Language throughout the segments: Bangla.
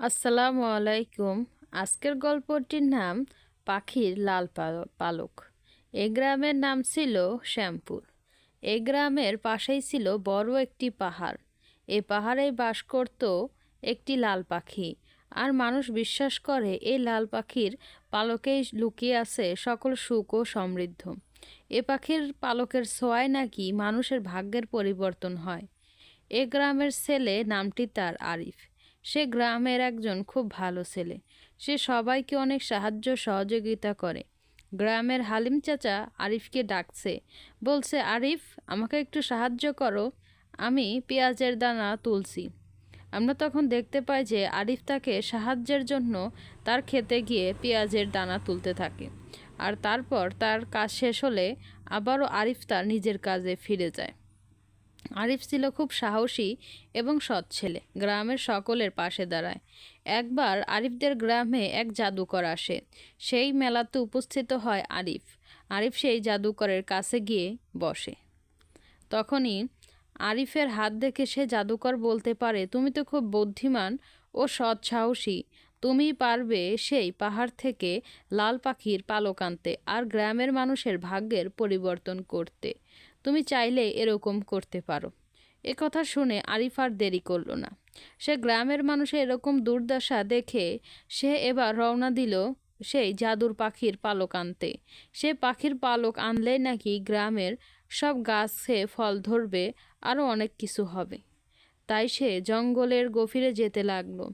আসসালামু আলাইকুম। আজকের গল্পটির নাম পাখির লাল পালক। এই গ্রামের নাম ছিল শ্যামপুর। এই গ্রামের পাশেই ছিল বড় একটি পাহাড়। এই পাহাড়েই বাস করত একটি লাল পাখি। আর মানুষ বিশ্বাস করে এই লাল পাখির পালকেই লুকিয়ে আছে সকল সুখ ও সমৃদ্ধ। এ পাখির পালকের ছোঁয়ায় নাকি মানুষের ভাগ্যের পরিবর্তন হয়। এ গ্রামের ছেলে নামটি তার আরিফ। সে গ্রামের একজন খুব ভালো ছেলে। সে সবাইকে অনেক সাহায্য সহযোগিতা করে। গ্রামের হালিম চাচা আরিফকে ডাকছে, বলছে, আরিফ, আমাকে একটু সাহায্য করো, আমি পেঁয়াজের দানা তুলছি। আমরা তখন দেখতে পাই যে আরিফ তাকে সাহায্যের জন্য তার খেতে গিয়ে পেঁয়াজের দানা তুলতে থাকে। আর তারপর তার কাজ শেষ হলে আবারও আরিফ তার নিজের কাজে ফিরে যায়। আরিফ ছিল খুব সাহসী এবং সৎ ছেলে। গ্রামের সকলের পাশে দাঁড়ায়। একবার আরিফদের গ্রামে এক জাদুকর আসে। সেই মেলাতে উপস্থিত হয় আরিফ। আরিফ সেই জাদুকরের কাছে গিয়ে বসে। তখনই আরিফের হাত দেখে সে জাদুকর বলতে পারে, তুমি তো খুব বুদ্ধিমান ও সৎ সাহসী। তুমিই পারবে সেই পাহাড় থেকে লাল পাখির পালক আনতে আর গ্রামের মানুষের ভাগ্যের পরিবর্তন করতে। তুমি চাইলে এরকম করতে পারো। এ কথা শুনে আরিফ আর দেরি করল না। সে গ্রামের মানুষের এরকম দুর্দশা দেখে সে এবার রওনা দিল সেই জাদুর পাখির পালক আনতে। সে পাখির পালক আনলেই নাকি গ্রামের সব গাছে ফল ধরবে, আরও অনেক কিছু হবে। তাই সে জঙ্গলের গভীরে যেতে লাগলো।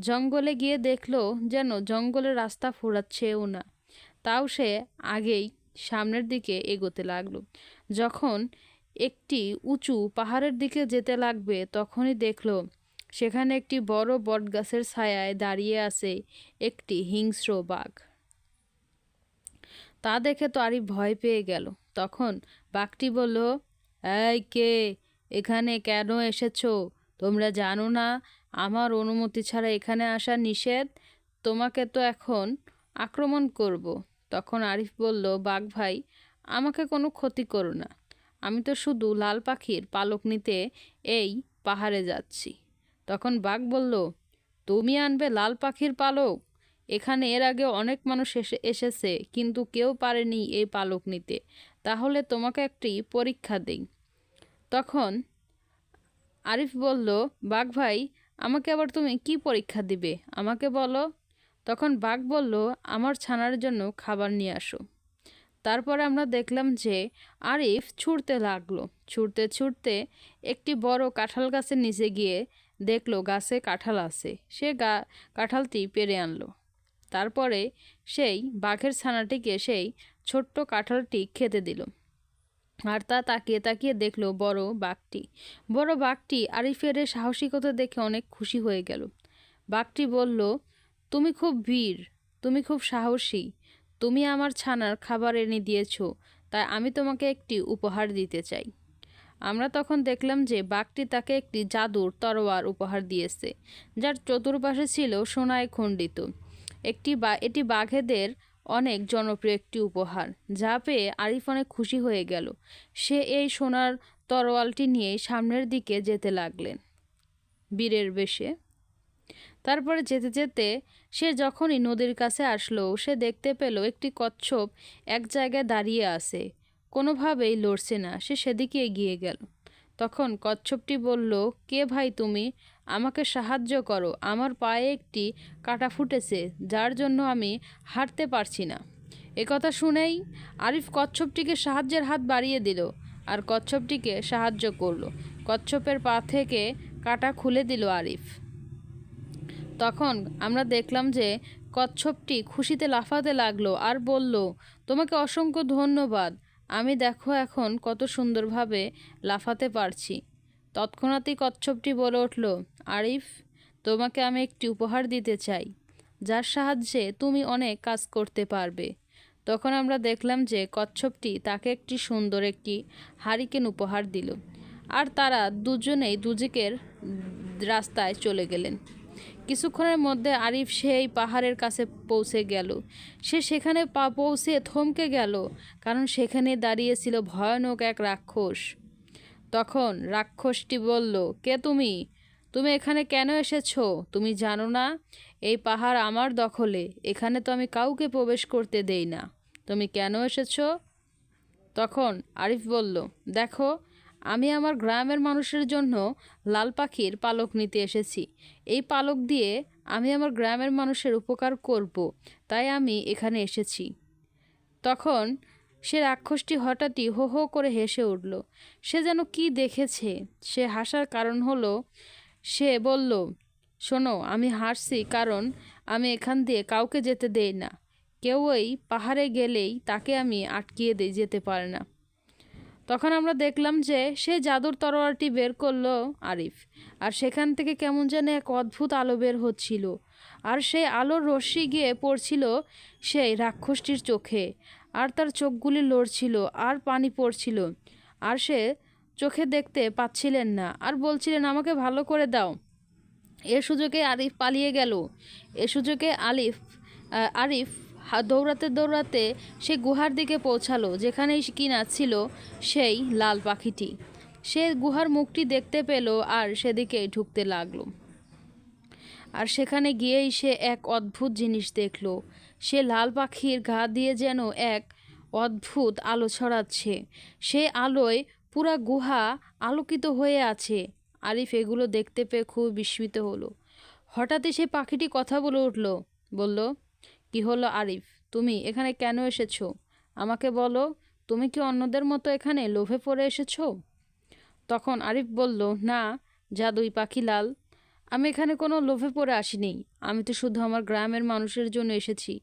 জঙ্গলে গিয়ে দেখলো যেন জঙ্গলের রাস্তা ফুরাচ্ছেও না। তাও সে আগেই সামনের দিকে এগোতে লাগলো। যখন একটি উঁচু পাহাড়ের দিকে যেতে লাগবে তখনই দেখলো সেখানে একটি বড় বটগাছের ছায়ায় দাঁড়িয়ে আছে একটি হিংস্র বাঘ। তা দেখে তো আরিফ ভয় পেয়ে গেল। তখন বাঘটি বলল, এই কে, এখানে কেন এসেছো? তোমরা জানো না আমার অনুমতি ছাড়া এখানে আসা নিষেধ? তোমাকে তো এখন আক্রমণ করব। তখন আরিফ বলল, বাঘ ভাই, আমাকে কোনো ক্ষতি করো না। আমি তো শুধু লাল পাখির পালক নিতে এই পাহাড়ে যাচ্ছি। তখন বাঘ বলল, তুমি আনবে লাল পাখির পালক? এখানে এর আগে অনেক মানুষ এসেছে, কিন্তু কেউ পারেনি এই পালক নিতে। তাহলে তোমাকে একটি পরীক্ষা দেই। তখন আরিফ বলল, বাঘ ভাই, আমাকে আবার তুমি কি পরীক্ষা দিবে, আমাকে বলো। তখন বাঘ বলল, আমার ছানার জন্য খাবার নিয়ে আসো। তারপরে আমরা দেখলাম যে আরিফ ছুটতে লাগলো। ছুটতে ছুটতে একটি বড় কাঁঠাল গাছের নিচে গিয়ে দেখলো গাছে কাঁঠাল আছে। সে কাঁঠালটি পেড়ে আনলো। তারপরে সেই বাঘের ছানাটিকে সেই ছোট্ট কাঁঠালটি খেতে দিল। আর তা তাকিয়ে তাকিয়ে দেখলো বড় বাঘটি আরিফের সাহসিকতা দেখে অনেক খুশি হয়ে গেল। বাঘটি বলল, তুমি খুব বীর, তুমি খুব সাহসী, তুমি আমার ছানার খাবার এনে দিয়েছো, তাই আমি তোমাকে একটি উপহার দিতে চাই। আমরা তখন দেখলাম যে বাঘটি তাকে একটি জাদুর তরোয়ার উপহার দিয়েছে, যার চতুর্পাশে ছিল সোনায় খণ্ডিত। এটি বাঘেদের অনেক জনপ্রিয় একটি উপহার, যা পেয়ে আরিফ অনেক খুশি হয়ে গেল। সে এই সোনার তরোয়ালটি নিয়ে সামনের দিকে যেতে লাগলেন বীরের বেশে। তারপরে যেতে যেতে সে যখনই নদীর কাছে আসলো, সে দেখতে পেল একটি কচ্ছপ এক জায়গায় দাঁড়িয়ে আছে, কোনোভাবেই লড়ছে না। সে সেদিকে এগিয়ে গেল। তখন কচ্ছপটি বলল, কে ভাই তুমি? আমাকে সাহায্য করো, আমার পায়ে একটি কাঁটা ফুটেছে, যার জন্য আমি হাঁটতে পারছি না। একথা শুনেই আরিফ কচ্ছপটিকে সাহায্যের হাত বাড়িয়ে দিল আর কচ্ছপটিকে সাহায্য করলো। কচ্ছপের পা থেকে কাঁটা খুলে দিল আরিফ। তখন আমরা দেখলাম যে কচ্ছপটি খুশিতে লাফাতে লাগলো আর বলল, তোমাকে অসংখ্য ধন্যবাদ, আমি দেখো এখন কত সুন্দরভাবে লাফাতে পারছি। তৎক্ষণাৎই কচ্ছপটি বলে উঠল, আরিফ, তোমাকে আমি একটি উপহার দিতে চাই, যার সাহায্যে তুমি অনেক কাজ করতে পারবে। তখন আমরা দেখলাম যে কচ্ছপটি তাকে একটি সুন্দর একটি হারিকেন উপহার দিল। আর তারা দুজনেই দুদিকের রাস্তায় চলে গেলেন। কিছুক্ষণের মধ্যে আরিফ সেই পাহাড়ের কাছে পৌঁছে গেল। সে সেখানে পৌঁছে থমকে গেল, কারণ সেখানে দাঁড়িয়েছিল ভয়ানক এক রাক্ষস। তখন রাক্ষসটি বলল, কে তুমি? তুমি এখানে কেন এসেছো? তুমি জানো না এই পাহাড় আমার দখলে, এখানে তো আমি কাউকে প্রবেশ করতে দেই না। তুমি কেন এসেছো? তখন আরিফ বলল, দেখো, আমি আমার গ্রামের মানুষের জন্য লাল পাখির পালক নিতে এসেছি। এই পালক দিয়ে আমি আমার গ্রামের মানুষের উপকার করব, তাই আমি এখানে এসেছি। তখন সে রাক্ষসটি হঠাৎই হো হো করে হেসে উঠল। সে যেন কি দেখেছে। সে হাসার কারণ হলো, সে বলল, শোনো, আমি হাসছি কারণ আমি এখান দিয়ে কাউকে যেতে দেই না। কেউ ওই পাহাড়ে গেলেই তাকে আমি আটকিয়ে যেতে পারে না। তখন আমরা দেখলাম যে সে জাদুর তরোয়ালটি বের করলো আরিফ, আর সেখান থেকে কেমন যেন এক অদ্ভুত আলো বের হচ্ছিল, আর সেই আলোর রশ্মি গিয়ে পড়ছিল সেই রাক্ষসটির চোখে, আর তার চোখগুলি লড়ছিল আর পানি পড়ছিল, আর সে চোখে দেখতে পাচ্ছিলেন না, আর বলছিলেন, আমাকে ভালো করে দাও। এ সুযোগে আরিফ পালিয়ে গেল। এ সুযোগে আরিফ দৌড়াতে দৌড়াতে সে গুহার দিকে পৌঁছালো, যেখানেই কিনা ছিল সেই লাল পাখিটি। সে গুহার মুখটি দেখতে পেল আর সেদিকে ঢুকতে লাগলো। আর সেখানে গিয়েই সে এক অদ্ভুত জিনিস দেখল। সে লাল পাখির গা দিয়ে যেন এক অদ্ভুত আলো ছড়াচ্ছে। সে আলোয় পুরা গুহা আলোকিত হয়ে আছে। আরিফ এগুলো দেখতে পেয়ে খুব বিস্মিত হলো। হঠাৎই সে পাখিটি কথা বলে উঠল, বলল, কি হলো আরিফ, তুমি এখানে কেন এসেছো? আমাকে বলো, তুমি কি অন্যদের মতো এখানে লোভে পড়ে এসেছো? তখন আরিফ বলল, না জাদুই পাখি লাল, আমি এখানে কোনো লোভে পড়ে আসিনি। আমি তো শুধু আমার গ্রামের মানুষের জন্য এসেছি।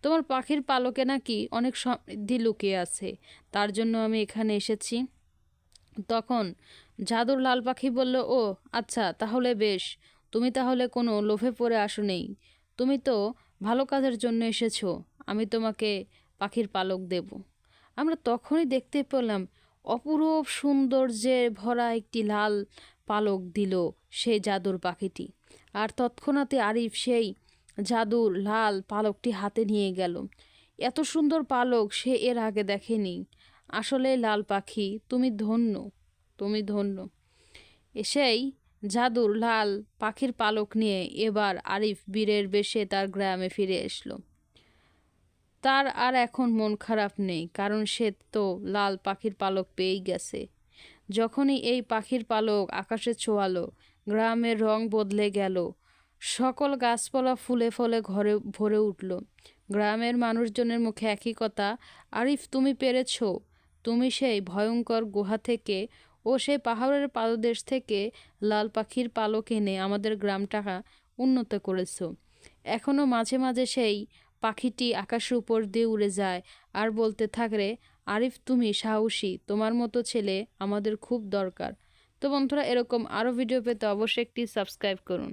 তোমার পাখির পালকে নাকি অনেক সমৃদ্ধি লুকিয়ে আছে, তার জন্য আমি এখানে এসেছি। তখন জাদুর লাল পাখি বলল, ও আচ্ছা, তাহলে বেশ, তুমি তাহলে কোনো লোভে পড়ে আসো নেই, তুমি তো ভালো কাজের জন্য এসেছো, আমি তোমাকে পাখির পালক দেব। আমরা তখনই দেখতে পেলাম অপরূপ সৌন্দর্যে ভরা একটি লাল পালক দিল সেই জাদুর পাখিটি। আর তৎক্ষণাৎই আরিফ সেই জাদুর লাল পালকটি হাতে নিয়ে গেল। এত সুন্দর পালক সে এর আগে দেখেনি। আসলে লাল পাখি, তুমি ধন্য, তুমি ধন্য। সেই জাদুর লাল পাখির পালক নিয়ে এবার আরিফ বীরের বেশে তার গ্রামে ফিরে এসলো। তার আর এখন মন খারাপ নেই, কারণ সে তো লাল পাখির পালক পেয়েই গেছে। যখনই এই পাখির পালক আকাশে ছোঁয়ালো, গ্রামের রং বদলে গেল। সকল গাছপালা ফুলে ফলে ঘরে ভরে উঠল। গ্রামের মানুষজনের মুখে একই কথা, আরিফ, তুমি পেরেছ। তুমি সেই ভয়ঙ্কর গুহা থেকে ও সেই পাহাড়ের পাদদেশ থেকে লাল পাখির পালক এনে আমাদের গ্রামটাকে উন্নত করেছ। এখনও মাঝে মাঝে সেই পাখিটি আকাশের উপর দিয়ে উড়ে যায় আর বলতে থাকে, আরিফ, তুমি সাহসী, তোমার মতো ছেলে আমাদের খুব দরকার। তো বন্ধুরা, এরকম আরও ভিডিও পেতে অবশ্যই একটি সাবস্ক্রাইব করুন।